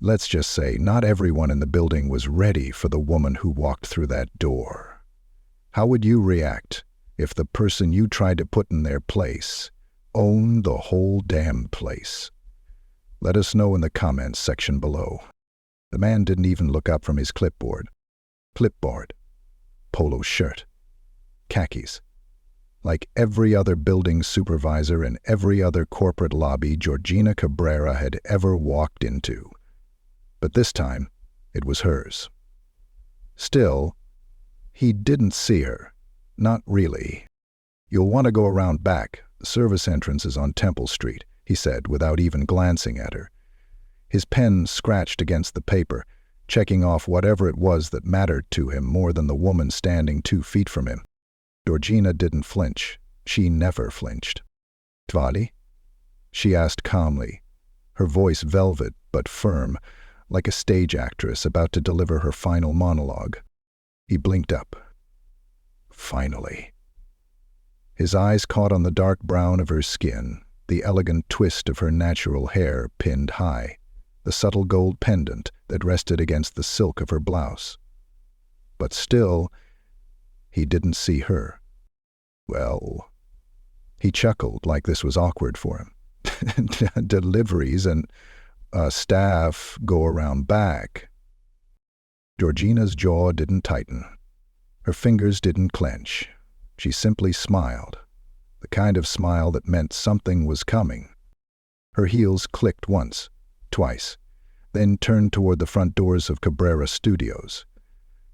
Let's just say not everyone in the building was ready for the woman who walked through that door. How would you react if the person you tried to put in their place owned the whole damn place? Let us know in the comments section below. The man didn't even look up from his clipboard. Polo shirt. Khakis. Like every other building supervisor in every other corporate lobby Georgina Cabrera had ever walked into. But this time, it was hers. Still, he didn't see her. Not really. "You'll want to go around back. The service entrance is on Temple Street," he said without even glancing at her. His pen scratched against the paper, checking off whatever it was that mattered to him more than the woman standing 2 feet from him. Georgina didn't flinch. She never flinched. "Tvali?" she asked calmly, her voice velvet but firm, like a stage actress about to deliver her final monologue. He blinked up. Finally. His eyes caught on the dark brown of her skin, the elegant twist of her natural hair pinned high, the subtle gold pendant that rested against the silk of her blouse. But still, he didn't see her. Well, he chuckled like this was awkward for him. Deliveries and staff go around back. Georgina's jaw didn't tighten. Her fingers didn't clench. She simply smiled, the kind of smile that meant something was coming. Her heels clicked once, twice, then turned toward the front doors of Cabrera Studios.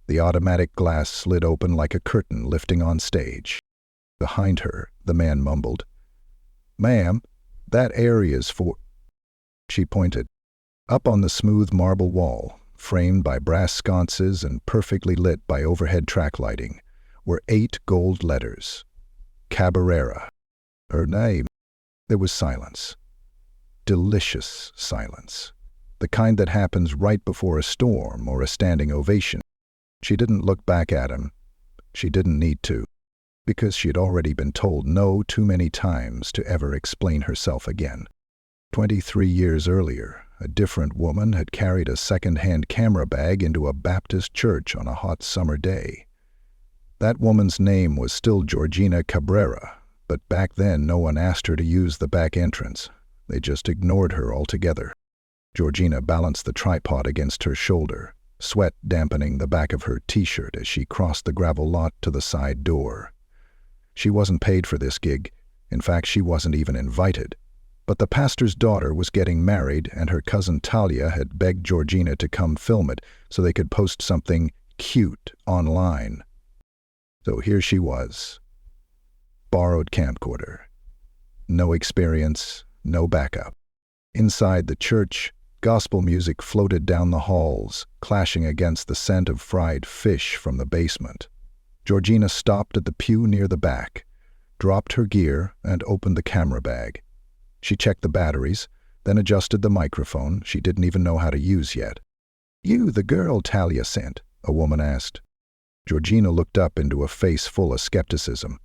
The automatic glass slid open like a curtain lifting on stage. Behind her, the man mumbled, "Ma'am, that area's for—" She pointed. Up on the smooth marble wall, framed by brass sconces and perfectly lit by overhead track lighting, were 8 gold letters. Cabrera. Her name. There was silence. Delicious silence. The kind that happens right before a storm or a standing ovation. She didn't look back at him. She didn't need to, because she had already been told no too many times to ever explain herself again. 23 years earlier, a different woman had carried a second-hand camera bag into a Baptist church on a hot summer day. That woman's name was still Georgina Cabrera, but back then no one asked her to use the back entrance. They just ignored her altogether. Georgina balanced the tripod against her shoulder, sweat dampening the back of her t-shirt as she crossed the gravel lot to the side door. She wasn't paid for this gig. In fact, she wasn't even invited. But the pastor's daughter was getting married, and her cousin Talia had begged Georgina to come film it so they could post something cute online. So here she was. Borrowed camcorder. No experience, no backup. Inside the church, gospel music floated down the halls, clashing against the scent of fried fish from the basement. Georgina stopped at the pew near the back, dropped her gear, and opened the camera bag. She checked the batteries, then adjusted the microphone she didn't even know how to use yet. "You the girl Talia sent?" a woman asked. Georgina looked up into a face full of skepticism.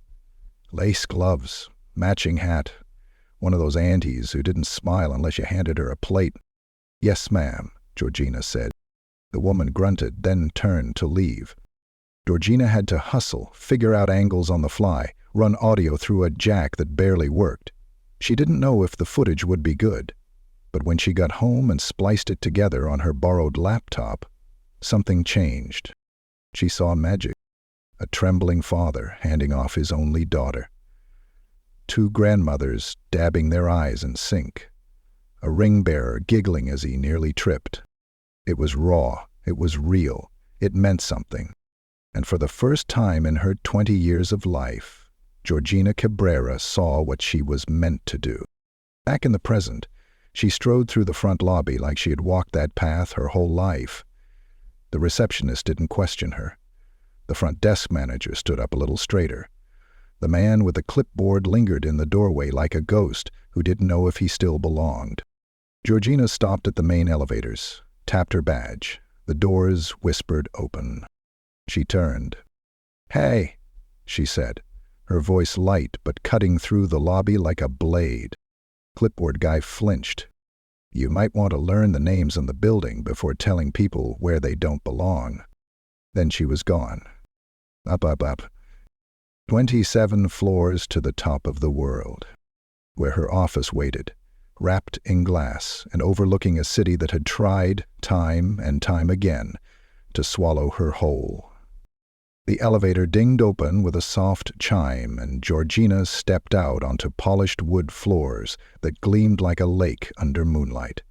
Lace gloves, matching hat, one of those aunties who didn't smile unless you handed her a plate. "Yes, ma'am," Georgina said. The woman grunted, then turned to leave. Georgina had to hustle, figure out angles on the fly, run audio through a jack that barely worked. She didn't know if the footage would be good, but when she got home and spliced it together on her borrowed laptop, something changed. She saw magic. A trembling father handing off his only daughter. 2 grandmothers dabbing their eyes in sync. A ring bearer giggling as he nearly tripped. It was raw. It was real. It meant something. And for the first time in her 20 years of life, Georgina Cabrera saw what she was meant to do. Back in the present, she strode through the front lobby like she had walked that path her whole life. The receptionist didn't question her. The front desk manager stood up a little straighter. The man with the clipboard lingered in the doorway like a ghost who didn't know if he still belonged. Georgina stopped at the main elevators, tapped her badge. The doors whispered open. She turned. "Hey," she said, her voice light but cutting through the lobby like a blade. Clipboard guy flinched. You might want to learn the names on the building before telling people where they don't belong." Then she was gone. Up. 27 floors to the top of the world, where her office waited, wrapped in glass and overlooking a city that had tried, time and time again, to swallow her whole. The elevator dinged open with a soft chime, and Georgina stepped out onto polished wood floors that gleamed like a lake under moonlight.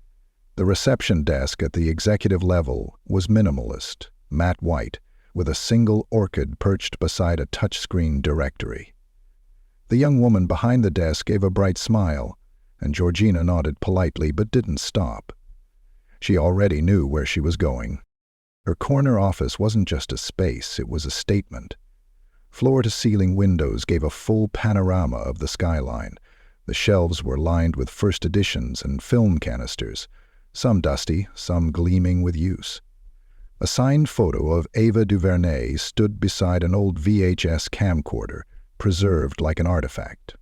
The reception desk at the executive level was minimalist, matte white, with a single orchid perched beside a touchscreen directory. The young woman behind the desk gave a bright smile, and Georgina nodded politely but didn't stop. She already knew where she was going. Her corner office wasn't just a space, it was a statement. Floor-to-ceiling windows gave a full panorama of the skyline. The shelves were lined with first editions and film canisters, some dusty, some gleaming with use. A signed photo of Ava DuVernay stood beside an old VHS camcorder, preserved like an artifact.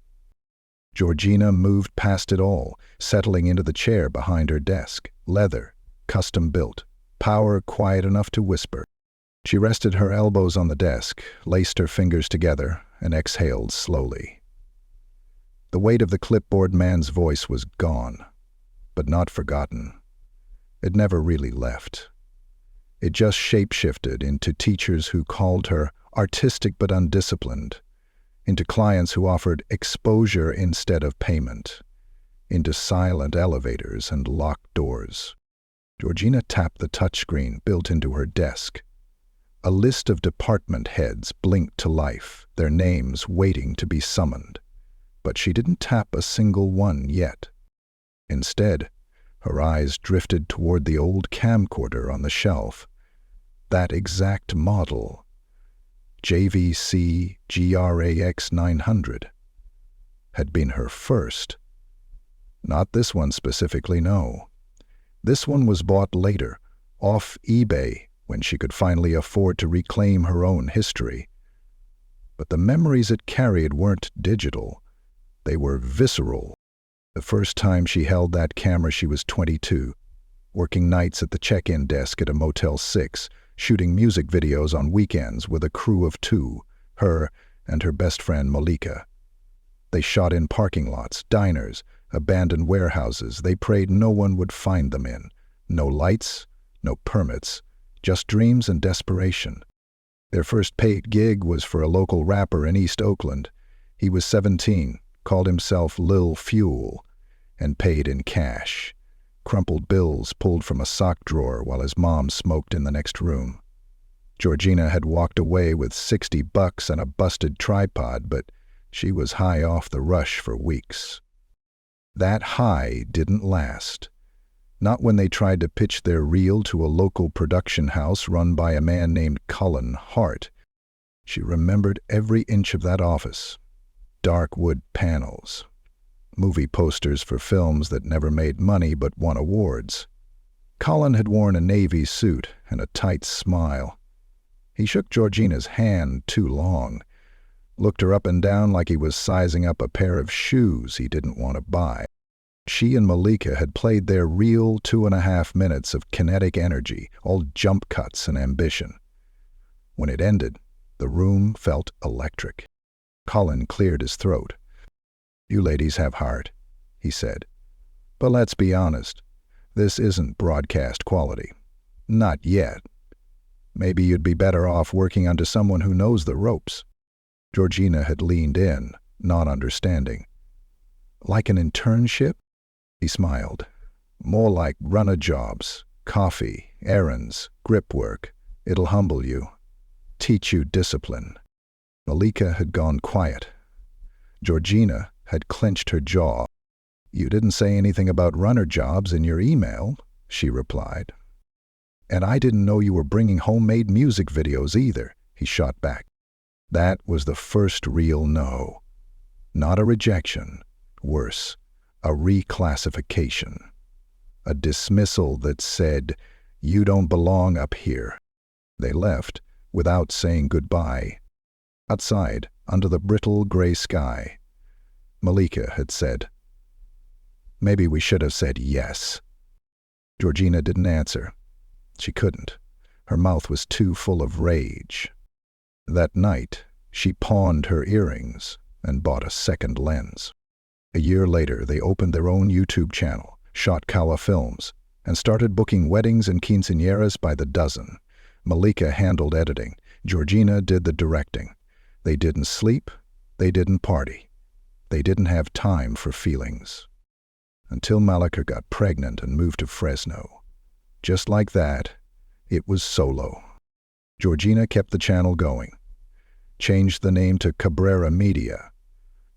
Georgina moved past it all, settling into the chair behind her desk. Leather, custom-built, power quiet enough to whisper. She rested her elbows on the desk, laced her fingers together, and exhaled slowly. The weight of the clipboard man's voice was gone, but not forgotten. It never really left. It just shape-shifted into teachers who called her artistic but undisciplined, into clients who offered exposure instead of payment, into silent elevators and locked doors. Georgina tapped the touchscreen built into her desk. A list of department heads blinked to life, their names waiting to be summoned. But she didn't tap a single one yet. Instead, her eyes drifted toward the old camcorder on the shelf. That exact model, JVC GRAX 900, had been her first. Not this one specifically, no. This one was bought later, off eBay, when she could finally afford to reclaim her own history. But the memories it carried weren't digital. They were visceral. The first time she held that camera she was 22, working nights at the check-in desk at a Motel 6, shooting music videos on weekends with a crew of 2, her and her best friend Malika. They shot in parking lots, diners, abandoned warehouses they prayed no one would find them in. No lights, no permits, just dreams and desperation. Their first paid gig was for a local rapper in East Oakland. He was 17, called himself Lil Fuel, and paid in cash. Crumpled bills pulled from a sock drawer while his mom smoked in the next room. Georgina had walked away with $60 and a busted tripod, but she was high off the rush for weeks. That high didn't last. Not when they tried to pitch their reel to a local production house run by a man named Cullen Hart. She remembered every inch of that office. Dark wood panels. Movie posters for films that never made money but won awards. Cullen had worn a navy suit and a tight smile. He shook Georgina's hand too long, looked her up and down like he was sizing up a pair of shoes he didn't want to buy. She and Malika had played their real 2.5 minutes of kinetic energy, all jump cuts and ambition. When it ended, the room felt electric. Cullen cleared his throat. "You ladies have heart," he said. "But let's be honest, this isn't broadcast quality. Not yet. Maybe you'd be better off working under someone who knows the ropes." Georgina had leaned in, not understanding. "Like an internship?" He smiled. "More like run-a-jobs, coffee, errands, grip work. It'll humble you, teach you discipline." Malika had gone quiet. Georgina had clenched her jaw. "You didn't say anything about runner jobs in your email," she replied. "And I didn't know you were bringing homemade music videos either," he shot back. That was the first real no. Not a rejection. Worse, a reclassification. A dismissal that said, "You don't belong up here." They left without saying goodbye. Outside, under the brittle gray sky, Malika had said, "Maybe we should have said yes." Georgina didn't answer. She couldn't. Her mouth was too full of rage. That night, she pawned her earrings and bought a second lens. A year later, they opened their own YouTube channel, shot Kawa films, and started booking weddings and quinceañeras by the dozen. Malika handled editing. Georgina did the directing. They didn't sleep. They didn't party. They didn't have time for feelings. Until Malika got pregnant and moved to Fresno. Just like that, it was solo. Georgina kept the channel going. Changed the name to Cabrera Media.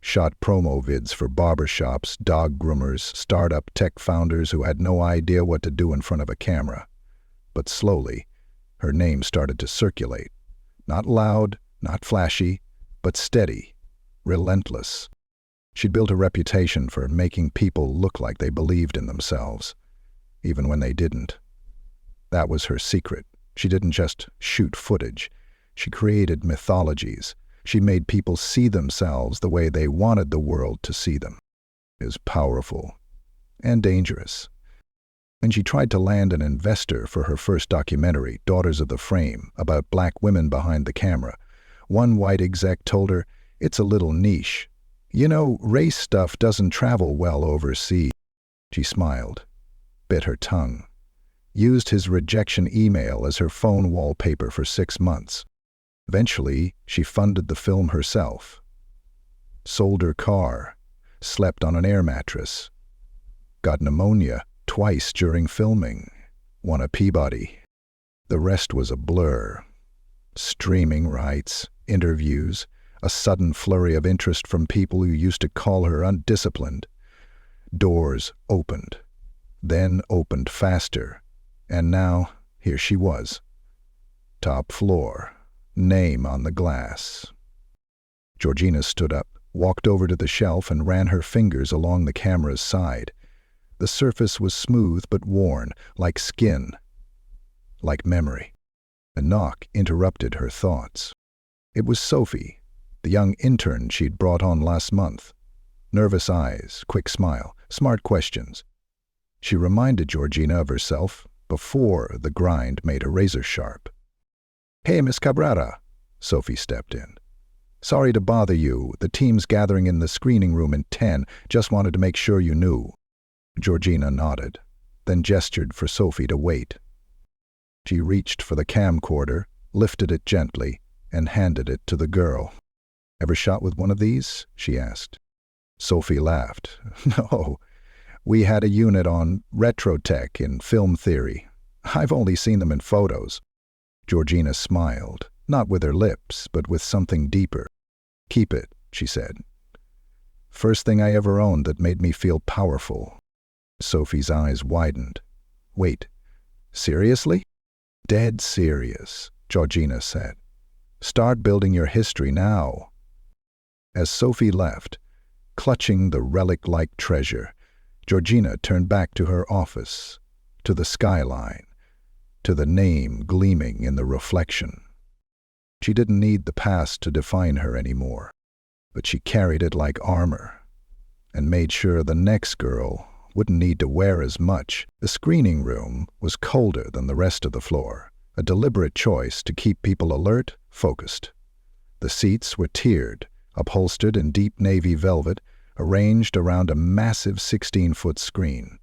Shot promo vids for barbershops, dog groomers, startup tech founders who had no idea what to do in front of a camera. But slowly, her name started to circulate. Not loud, not flashy, but steady, relentless. She'd built a reputation for making people look like they believed in themselves, even when they didn't. That was her secret. She didn't just shoot footage. She created mythologies. She made people see themselves the way they wanted the world to see them. It was powerful and dangerous. When she tried to land an investor for her first documentary, Daughters of the Frame, about black women behind the camera, one white exec told her, "It's a little niche. You know, race stuff doesn't travel well overseas." She smiled, bit her tongue, used his rejection email as her phone wallpaper for 6 months. Eventually, she funded the film herself. Sold her car, slept on an air mattress, got pneumonia twice during filming, won a Peabody. The rest was a blur. Streaming rights, interviews, a sudden flurry of interest from people who used to call her undisciplined. Doors opened, then opened faster, and now here she was. Top floor, name on the glass. Georgina stood up, walked over to the shelf and ran her fingers along the camera's side. The surface was smooth but worn, like skin, like memory. A knock interrupted her thoughts. It was Sophie, the young intern she'd brought on last month. Nervous eyes, quick smile, smart questions. She reminded Georgina of herself before the grind made her razor sharp. "Hey, Miss Cabrera," Sophie stepped in. "Sorry to bother you. The team's gathering in the screening room in 10. Just wanted to make sure you knew." Georgina nodded, then gestured for Sophie to wait. She reached for the camcorder, lifted it gently, and handed it to the girl. "Ever shot with one of these?" she asked. Sophie laughed. "No, we had a unit on retrotech in film theory. I've only seen them in photos." Georgina smiled, not with her lips, but with something deeper. "Keep it," she said. "First thing I ever owned that made me feel powerful." Sophie's eyes widened. "Wait, seriously?" "Dead serious," Georgina said. "Start building your history now." As Sophie left, clutching the relic-like treasure, Georgina turned back to her office, to the skyline, to the name gleaming in the reflection. She didn't need the past to define her anymore, but she carried it like armor, and made sure the next girl wouldn't need to wear as much. The screening room was colder than the rest of the floor, a deliberate choice to keep people alert, focused. The seats were tiered, upholstered in deep navy velvet, arranged around a massive 16-foot screen.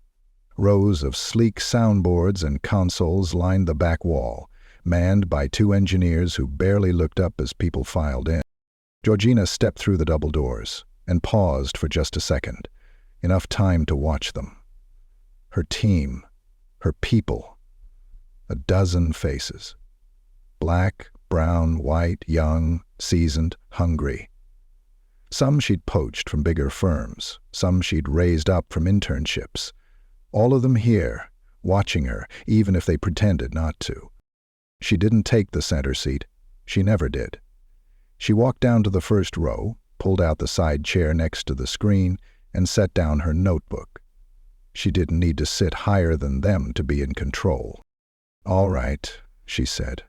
Rows of sleek soundboards and consoles lined the back wall, manned by 2 engineers who barely looked up as people filed in. Georgina stepped through the double doors and paused for just a second, enough time to watch them. Her team, her people, a dozen faces. Black, brown, white, young, seasoned, hungry. Some she'd poached from bigger firms, some she'd raised up from internships. All of them here, watching her, even if they pretended not to. She didn't take the center seat. She never did. She walked down to the first row, pulled out the side chair next to the screen, and set down her notebook. She didn't need to sit higher than them to be in control. "All right," she said.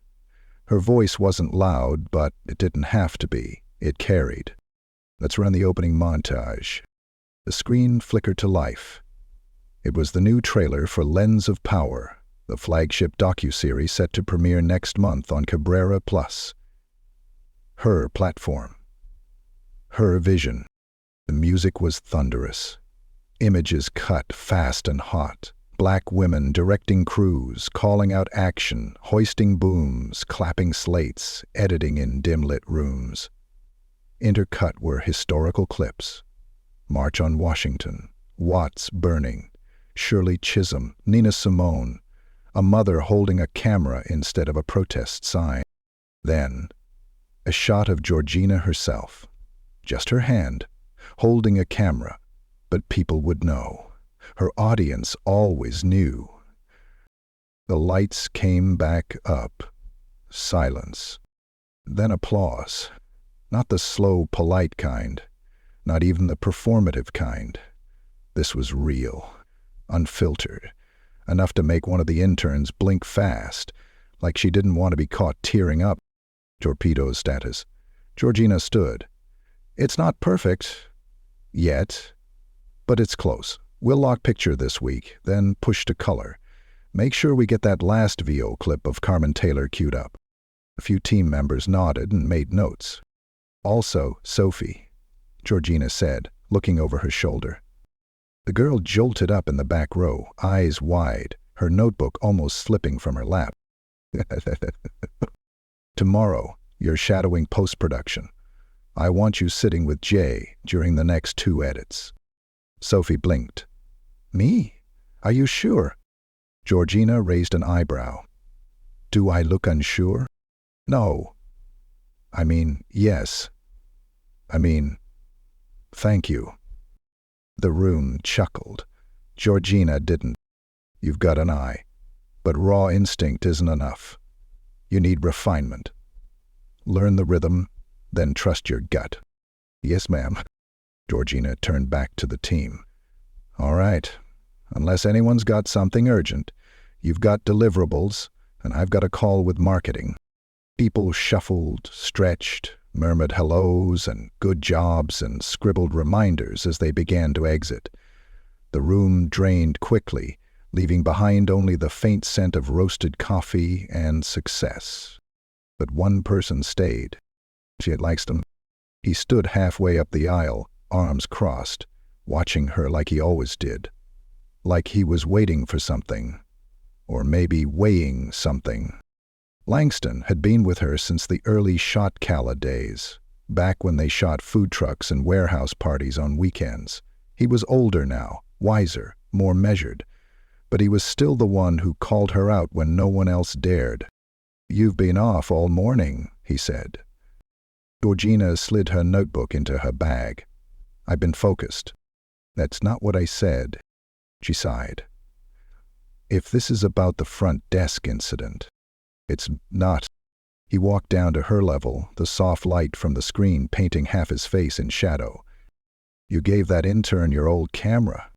Her voice wasn't loud, but it didn't have to be. It carried. "Let's run the opening montage." The screen flickered to life. It was the new trailer for Lens of Power, the flagship docuseries set to premiere next month on Cabrera Plus. Her platform. Her vision. The music was thunderous. Images cut fast and hot. Black women directing crews, calling out action, hoisting booms, clapping slates, editing in dim-lit rooms. Intercut were historical clips. March on Washington, Watts burning, Shirley Chisholm, Nina Simone, a mother holding a camera instead of a protest sign. Then, a shot of Georgina herself, just her hand, holding a camera, but people would know. Her audience always knew. The lights came back up. Silence. Then applause. Not the slow, polite kind. Not even the performative kind. This was real. Unfiltered. Enough to make one of the interns blink fast, like she didn't want to be caught tearing up. Torpedo status. Georgina stood. It's not perfect. Yet. But it's close. We'll lock picture this week, then push to color. Make sure we get that last VO clip of Carmen Taylor queued up. A few team members nodded and made notes. Also, Sophie, Georgina said, looking over her shoulder. The girl jolted up in the back row, eyes wide, her notebook almost slipping from her lap. Tomorrow, you're shadowing post-production. I want you sitting with Jay during the next 2 edits. Sophie blinked. Me? Are you sure? Georgina raised an eyebrow. Do I look unsure? No. I mean, yes. I mean, thank you. The room chuckled. Georgina didn't. You've got an eye. But raw instinct isn't enough. You need refinement. Learn the rhythm, then trust your gut. Yes, ma'am. Georgina turned back to the team. All right. Unless anyone's got something urgent, you've got deliverables, and I've got a call with marketing. People shuffled, stretched, murmured hellos and good jobs and scribbled reminders as they began to exit. The room drained quickly, leaving behind only the faint scent of roasted coffee and success. But one person stayed. She had liked him. He stood halfway up the aisle, arms crossed, watching her like he always did. Like he was waiting for something. Or maybe weighing something. Langston had been with her since the early shot Cala days, back when they shot food trucks and warehouse parties on weekends. He was older now, wiser, more measured, but he was still the one who called her out when no one else dared. You've been off all morning, he said. Georgina slid her notebook into her bag. I've been focused. That's not what I said. She sighed. If this is about the front desk incident, it's not. He walked down to her level, the soft light from the screen painting half his face in shadow. You gave that intern your old camera.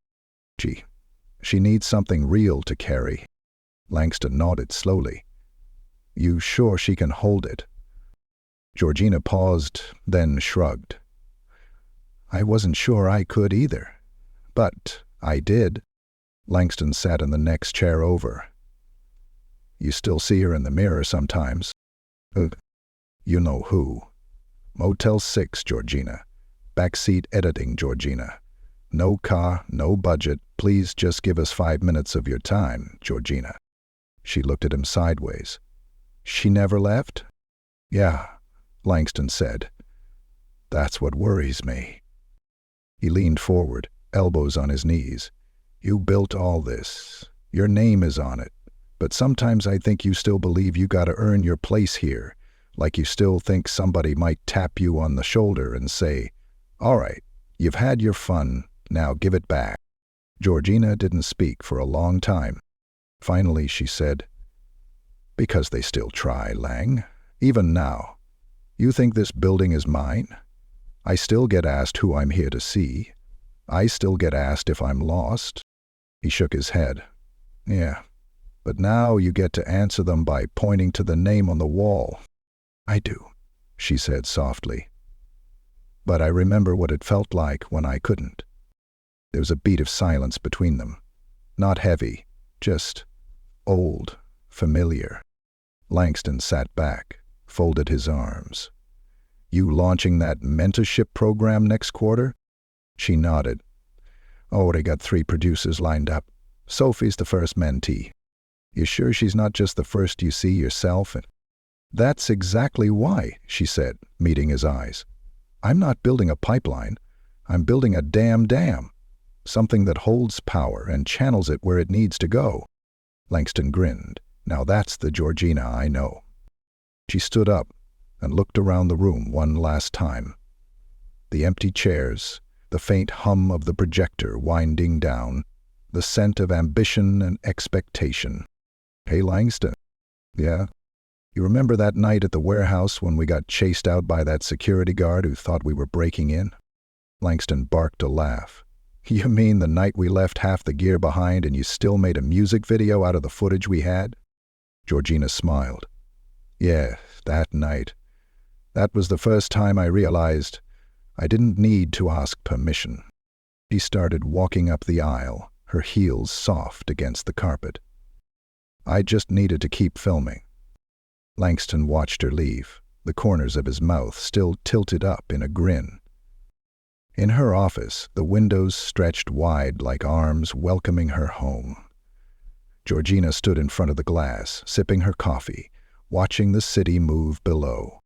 She needs something real to carry. Langston nodded slowly. You sure she can hold it? Georgina paused, then shrugged. I wasn't sure I could either. But I did. Langston sat in the next chair over. You still see her in the mirror sometimes. You know who. Motel 6, Georgina. Backseat editing, Georgina. No car, no budget. Please just give us 5 minutes of your time, Georgina. She looked at him sideways. She never left? Yeah, Langston said. That's what worries me. He leaned forward, elbows on his knees. You built all this. Your name is on it. But sometimes I think you still believe you gotta earn your place here, like you still think somebody might tap you on the shoulder and say, all right, you've had your fun, now give it back. Georgina didn't speak for a long time. Finally she said, because they still try, Lang. Even now. You think this building is mine? I still get asked who I'm here to see. I still get asked if I'm lost. He shook his head. Yeah, but now you get to answer them by pointing to the name on the wall. I do, she said softly. But I remember what it felt like when I couldn't. There was a beat of silence between them. Not heavy, just old, familiar. Langston sat back, folded his arms. You launching that mentorship program next quarter? She nodded. Already got 3 producers lined up. Sophie's the first mentee. You sure she's not just the first you see yourself? That's exactly why, she said, meeting his eyes. I'm not building a pipeline. I'm building a damn dam. Something that holds power and channels it where it needs to go. Langston grinned. Now that's the Georgina I know. She stood up and looked around the room one last time. The empty chairs, the faint hum of the projector winding down, the scent of ambition and expectation. Hey, Langston. Yeah? You remember that night at the warehouse when we got chased out by that security guard who thought we were breaking in? Langston barked a laugh. You mean the night we left half the gear behind and you still made a music video out of the footage we had? Georgina smiled. Yeah, that night. That was the first time I realized I didn't need to ask permission. She started walking up the aisle, her heels soft against the carpet. I just needed to keep filming. Langston watched her leave, the corners of his mouth still tilted up in a grin. In her office, the windows stretched wide like arms welcoming her home. Georgina stood in front of the glass, sipping her coffee, watching the city move below.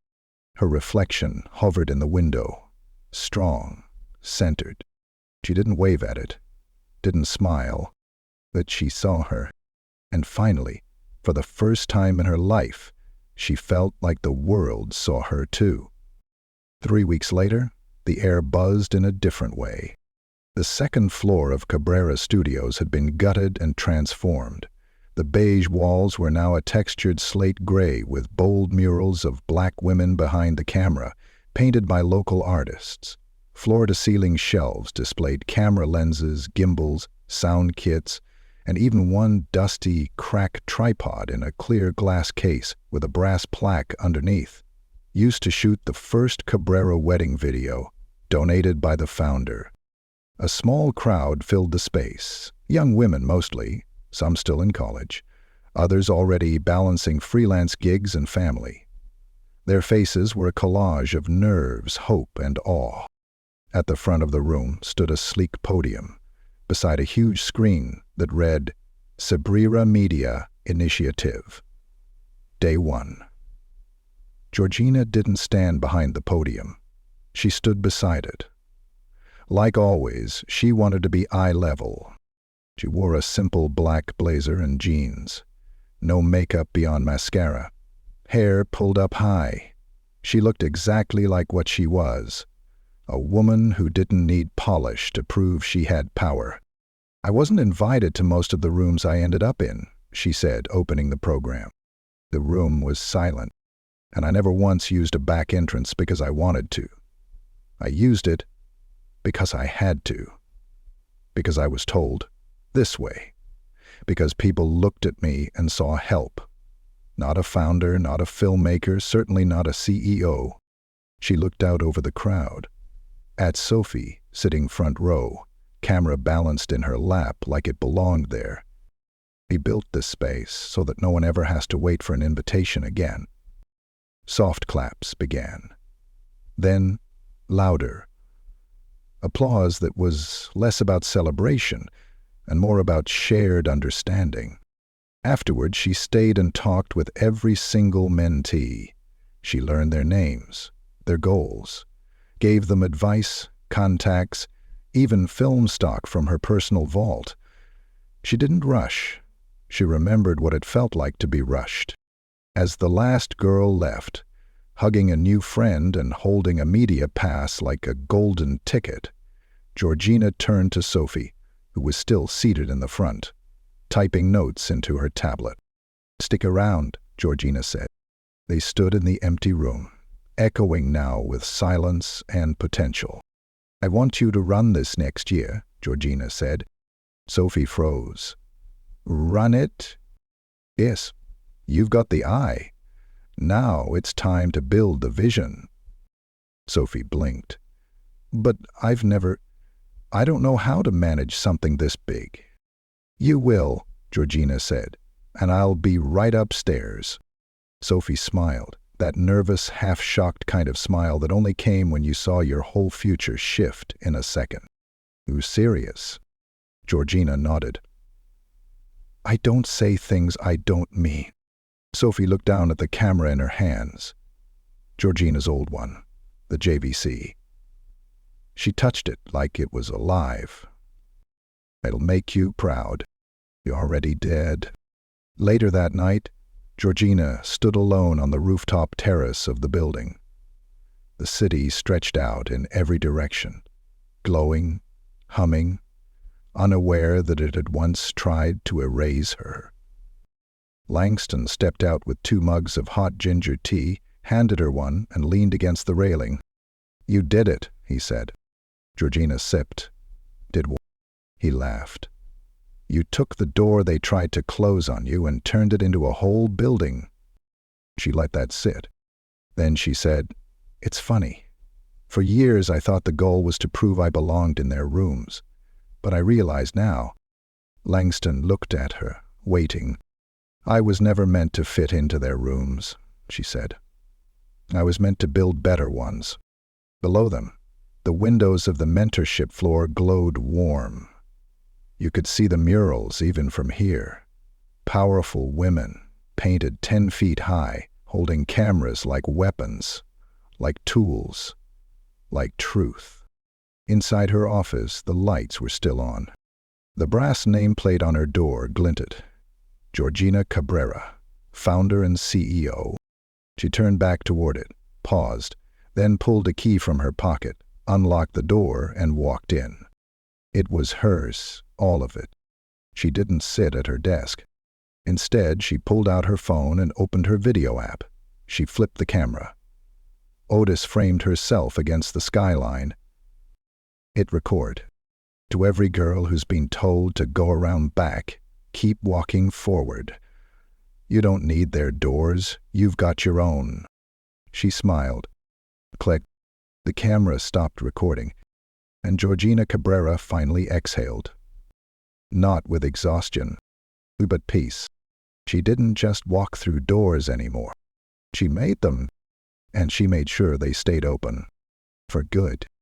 Her reflection hovered in the window, strong, centered. She didn't wave at it, didn't smile, but she saw her. And finally, for the first time in her life, she felt like the world saw her too. 3 weeks later, the air buzzed in a different way. The second floor of Cabrera Studios had been gutted and transformed. The beige walls were now a textured slate gray with bold murals of black women behind the camera, painted by local artists. Floor-to-ceiling shelves displayed camera lenses, gimbals, sound kits, and even one dusty, cracked tripod in a clear glass case with a brass plaque underneath. Used to shoot the first Cabrera wedding video, donated by the founder. A small crowd filled the space, young women mostly, some still in college, others already balancing freelance gigs and family. Their faces were a collage of nerves, hope, and awe. At the front of the room stood a sleek podium, beside a huge screen that read, Cabrera Media Initiative. Day 1. Georgina didn't stand behind the podium. She stood beside it. Like always, she wanted to be eye level. She wore a simple black blazer and jeans. No makeup beyond mascara. Hair pulled up high. She looked exactly like what she was. A woman who didn't need polish to prove she had power. I wasn't invited to most of the rooms I ended up in, she said, opening the program. The room was silent, and I never once used a back entrance because I wanted to. I used it because I had to. Because I was told, this way. Because people looked at me and saw help. Not a founder, not a filmmaker, certainly not a CEO. She looked out over the crowd. At Sophie, sitting front row, camera balanced in her lap like it belonged there. He built this space so that no one ever has to wait for an invitation again. Soft claps began. Then, louder. Applause that was less about celebration and more about shared understanding. Afterward, she stayed and talked with every single mentee. She learned their names, their goals, gave them advice, contacts, even film stock from her personal vault. She didn't rush. She remembered what it felt like to be rushed. As the last girl left, hugging a new friend and holding a media pass like a golden ticket, Georgina turned to Sophie, who was still seated in the front, typing notes into her tablet. Stick around, Georgina said. They stood in the empty room, echoing now with silence and potential. I want you to run this next year, Georgina said. Sophie froze. Run it? Yes, you've got the eye. Now it's time to build the vision. Sophie blinked. But I don't know how to manage something this big. You will, Georgina said, and I'll be right upstairs. Sophie smiled, that nervous, half-shocked kind of smile that only came when you saw your whole future shift in a second. You serious? Georgina nodded. I don't say things I don't mean. Sophie looked down at the camera in her hands. Georgina's old one, the JVC. She touched it like it was alive. It'll make you proud. You're already dead. Later that night, Georgina stood alone on the rooftop terrace of the building. The city stretched out in every direction, glowing, humming, unaware that it had once tried to erase her. Langston stepped out with 2 mugs of hot ginger tea, handed her one, and leaned against the railing. You did it, he said. Georgina sipped. Did what? He laughed. You took the door they tried to close on you and turned it into a whole building. She let that sit. Then she said, It's funny. For years I thought the goal was to prove I belonged in their rooms. But I realize now. Langston looked at her, waiting. I was never meant to fit into their rooms, she said. I was meant to build better ones. Below them, the windows of the mentorship floor glowed warm. You could see the murals even from here. Powerful women, painted 10 feet high, holding cameras like weapons, like tools, like truth. Inside her office, the lights were still on. The brass nameplate on her door glinted. Georgina Cabrera, founder and CEO. She turned back toward it, paused, then pulled a key from her pocket, unlocked the door, and walked in. It was hers, all of it. She didn't sit at her desk. Instead, she pulled out her phone and opened her video app. She flipped the camera. Otis framed herself against the skyline. Hit record. To every girl who's been told to go around back, keep walking forward. You don't need their doors, you've got your own. She smiled. Click. The camera stopped recording, and Georgina Cabrera finally exhaled. Not with exhaustion, but peace. She didn't just walk through doors anymore. She made them, and she made sure they stayed open. For good.